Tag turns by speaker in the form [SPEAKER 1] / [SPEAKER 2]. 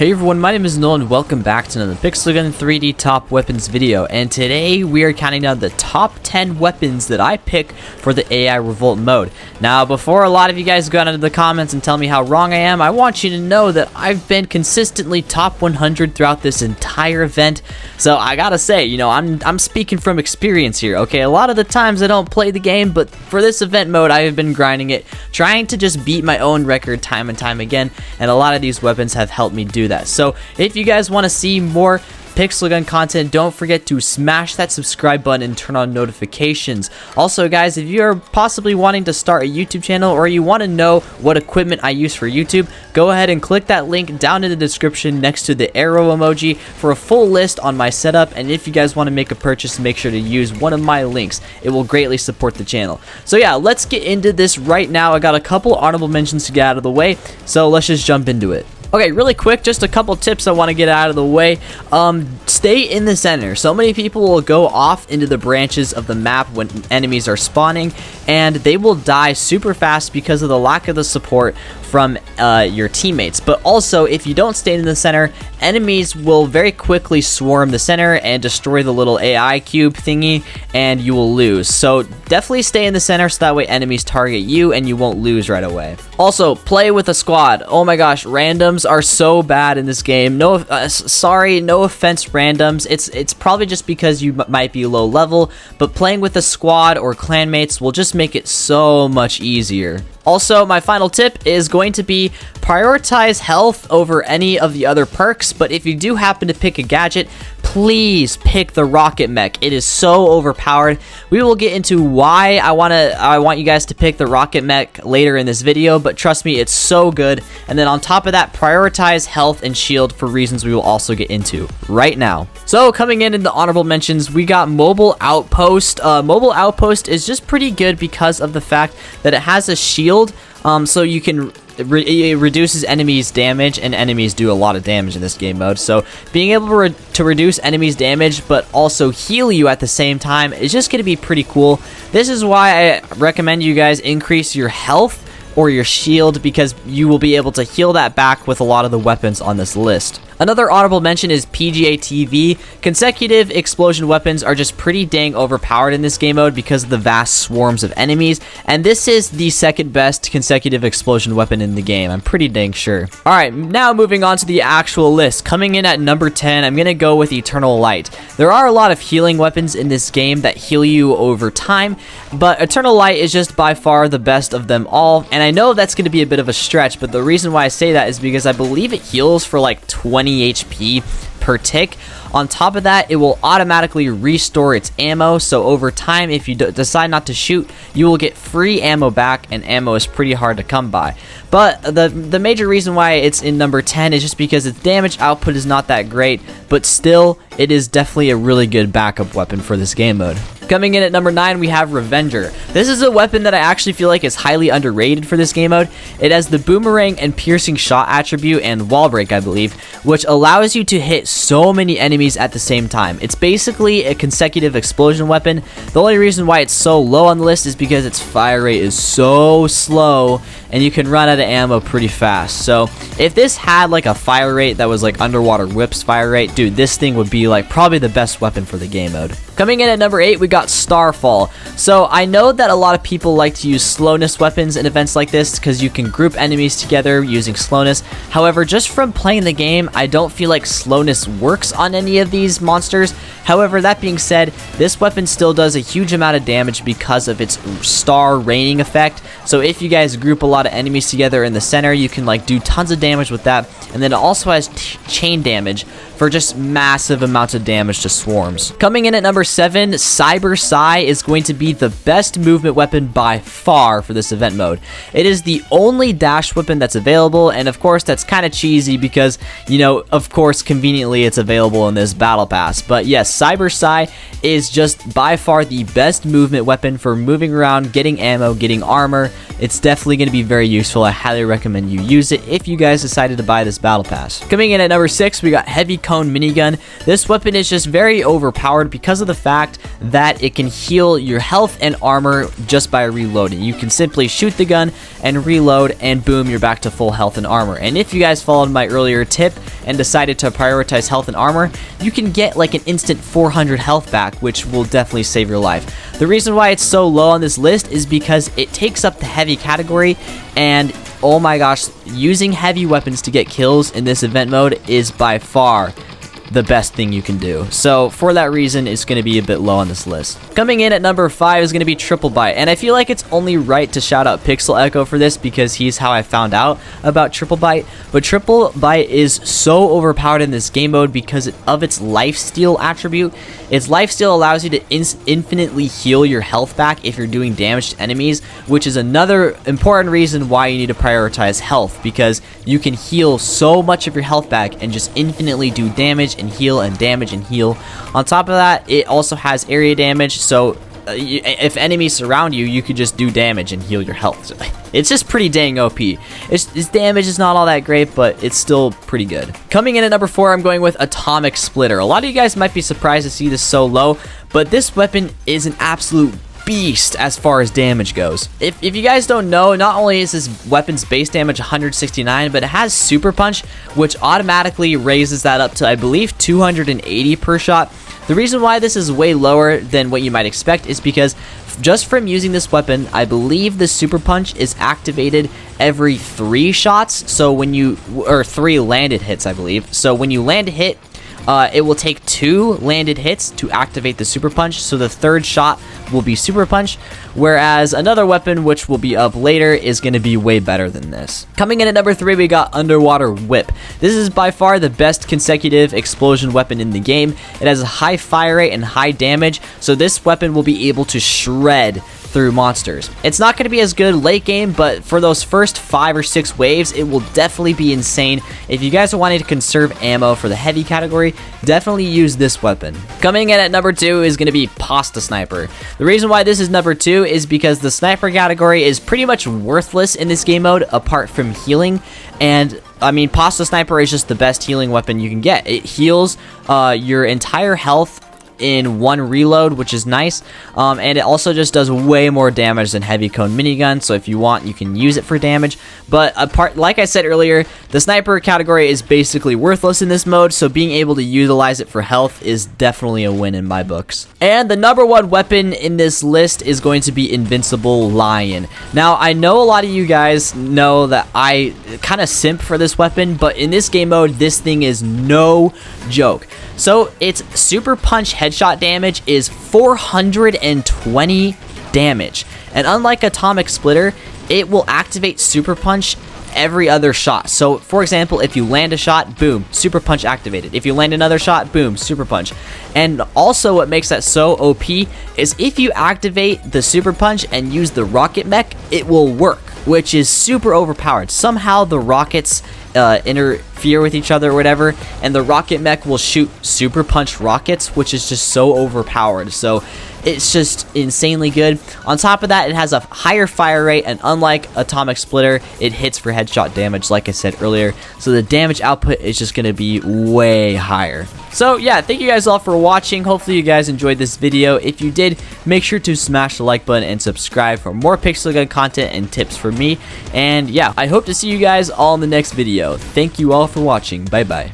[SPEAKER 1] Hey everyone, my name is Noel and welcome back to another Pixel Gun 3D Top Weapons video, and today we are counting down the top 10 weapons that I pick for the AI Revolt mode. Now, before a lot of you guys go out into the comments and tell me how wrong I am, I want you to know that I've been consistently top 100 throughout this entire event, so I gotta say, you know, I'm speaking from experience here, okay? A lot of the times I don't play the game, but for this event mode, I have been grinding it, trying to just beat my own record time and time again, and a lot of these weapons have helped me do that. So if you guys want to see more Pixel Gun content, don't forget to smash that subscribe button and turn on notifications. Also guys, if you're possibly wanting to start a YouTube channel or you want to know what equipment I use for YouTube, go ahead and click that link down in the description next to the arrow emoji for a full list on my setup. And if you guys want to make a purchase, make sure to use one of my links. It will greatly support the channel. So yeah, let's get into this right now. I got a couple honorable mentions to get out of the way, so let's just jump into it. Okay, really quick, just a couple tips I want to get out of the way. Stay in the center. So many people will go off into the branches of the map when enemies are spawning, and they will die super fast because of the lack of the support from your teammates. But also, if you don't stay in the center, enemies will very quickly swarm the center and destroy the little AI cube thingy, and you will lose. So definitely stay in the center so that way enemies target you and you won't lose right away. Also, play with a squad. Oh my gosh, randoms are so bad in this game. No offense randoms, it's probably just because you might be low level, but playing with a squad or clanmates will just make it so much easier. Also, my final tip is going to be prioritize health over any of the other perks, but if you do happen to pick a gadget, please pick the rocket mech. It is so overpowered. We will get into why I want you guys to pick the rocket mech later in this video, but trust me, it's so good. And then on top of that, prioritize health and shield for reasons we will also get into right now. So coming in the honorable mentions, we got Mobile Outpost. Mobile Outpost is just pretty good because of the fact that it has a shield, so you can it reduces enemies damage, and enemies do a lot of damage in this game mode, so being able to reduce enemies damage but also heal you at the same time is just going to be pretty cool. This is why I recommend you guys increase your health or your shield, because you will be able to heal that back with a lot of the weapons on this list. Another honorable mention is PGA TV. Consecutive explosion weapons are just pretty dang overpowered in this game mode because of the vast swarms of enemies, and this is the second best consecutive explosion weapon in the game, I'm pretty dang sure. Alright, now moving on to the actual list. Coming in at number 10, I'm gonna go with Eternal Light. There are a lot of healing weapons in this game that heal you over time, but Eternal Light is just by far the best of them all, and I know that's going to be a bit of a stretch, but the reason why I say that is because I believe it heals for like 20 HP per tick. On top of that, it will automatically restore its ammo, so over time, if you decide not to shoot, you will get free ammo back, and ammo is pretty hard to come by. But the major reason why it's in number 10 is just because its damage output is not that great, but still, it is definitely a really good backup weapon for this game mode. Coming in at number 9, we have Revenger. This is a weapon that I actually feel like is highly underrated for this game mode. It has the boomerang and piercing shot attribute and wall break, I believe, which allows you to hit so many enemies at the same time. It's basically a consecutive explosion weapon. The only reason why it's so low on the list is because its fire rate is so slow and you can run out of ammo pretty fast. So if this had like a fire rate that was like Underwater Whip's fire rate, dude, this thing would be like probably the best weapon for the game mode. Coming in at number 8, we got Starfall. So I know that a lot of people like to use slowness weapons in events like this because you can group enemies together using slowness. However, just from playing the game, I don't feel like slowness works on any of these monsters. However, that being said, this weapon still does a huge amount of damage because of its star raining effect. So if you guys group a lot of enemies together in the center, you can like do tons of damage with that. And then it also has chain damage for just massive amounts of damage to swarms. Coming in at number 7, Cyber Psy is going to be the best movement weapon by far for this event mode. It is the only dash weapon that's available, and of course that's kind of cheesy because, you know, of course conveniently it's available in this battle pass. But yes, Cyber Psy is just by far the best movement weapon for moving around, getting ammo, getting armor. It's definitely going to be very useful. I highly recommend you use it if you guys decided to buy this battle pass. Coming in at number 6, we got Heavy Cone Minigun. This weapon is just very overpowered because of the fact that that, it can heal your health and armor just by reloading. You can simply shoot the gun and reload, and boom, you're back to full health and armor. And if you guys followed my earlier tip and decided to prioritize health and armor, you can get like an instant 400 health back, which will definitely save your life. The reason why it's so low on this list is because it takes up the heavy category, and oh my gosh, using heavy weapons to get kills in this event mode is by far the best thing you can do. So for that reason, it's going to be a bit low on this list. Coming in at number 5 is going to be Triple Bite, and I feel like it's only right to shout out Pixel Echo for this because he's how I found out about Triple Bite. But Triple Bite is so overpowered in this game mode because of its lifesteal attribute. Its lifesteal allows you to infinitely heal your health back if you're doing damage to enemies, which is another important reason why you need to prioritize health, because you can heal so much of your health back and just infinitely do damage and heal and damage and heal. On top of that, it also has area damage, so if enemies surround you, you could just do damage and heal your health. So it's just pretty dang OP. Its damage is not all that great, but it's still pretty good. Coming in at number 4, I'm going with Atomic Splitter. A lot of you guys might be surprised to see this so low, but this weapon is an absolute beast as far as damage goes. If you guys don't know, not only is this weapon's base damage 169, but it has Super Punch, which automatically raises that up to, I believe, 280 per shot. The reason why this is way lower than what you might expect is because just from using this weapon, I believe the Super Punch is activated every 3 shots, so when you, or 3 landed hits, I believe. So when you land a hit, it will take 2 landed hits to activate the Super Punch, so the 3rd shot will be Super Punch, whereas another weapon, which will be up later, is going to be way better than this. Coming in at number 3, we got Underwater Whip. This is by far the best consecutive explosion weapon in the game. It has a high fire rate and high damage, so this weapon will be able to shred through monsters. It's not going to be as good late game, but for those first 5 or 6 waves, it will definitely be insane. If you guys are wanting to conserve ammo for the heavy category, definitely use this weapon. Coming in at number 2 is going to be Pasta Sniper. The reason why this is number 2 is because the sniper category is pretty much worthless in this game mode apart from healing, and I mean, Pasta Sniper is just the best healing weapon you can get. It heals your entire health in 1 reload, which is nice, and it also just does way more damage than Heavy Cone Minigun, so if you want, you can use it for damage. But like I said earlier, the sniper category is basically worthless in this mode, so being able to utilize it for health is definitely a win in my books. And the number 1 weapon in this list is going to be Invincible Lion. Now, I know a lot of you guys know that I kind of simp for this weapon, but in this game mode, this thing is no joke. So its Super Punch headshot damage is 420 damage, and unlike Atomic Splitter, it will activate Super Punch every other shot. So for example, if you land a shot, boom, Super Punch activated. If you land another shot, boom, Super Punch. And also what makes that so OP is if you activate the Super Punch and use the rocket mech, it will work, which is super overpowered. Somehow the rockets interfere with each other or whatever, and the rocket mech will shoot Super Punch rockets, which is just so overpowered. So it's just insanely good. On top of that, it has a higher fire rate, and unlike Atomic Splitter, it hits for headshot damage, like I said earlier. So the damage output is just going to be way higher. So yeah, thank you guys all for watching. Hopefully you guys enjoyed this video. If you did, make sure to smash the like button and subscribe for more Pixel Gun content and tips from me. And yeah, I hope to see you guys all in the next video. Thank you all for watching. Bye bye.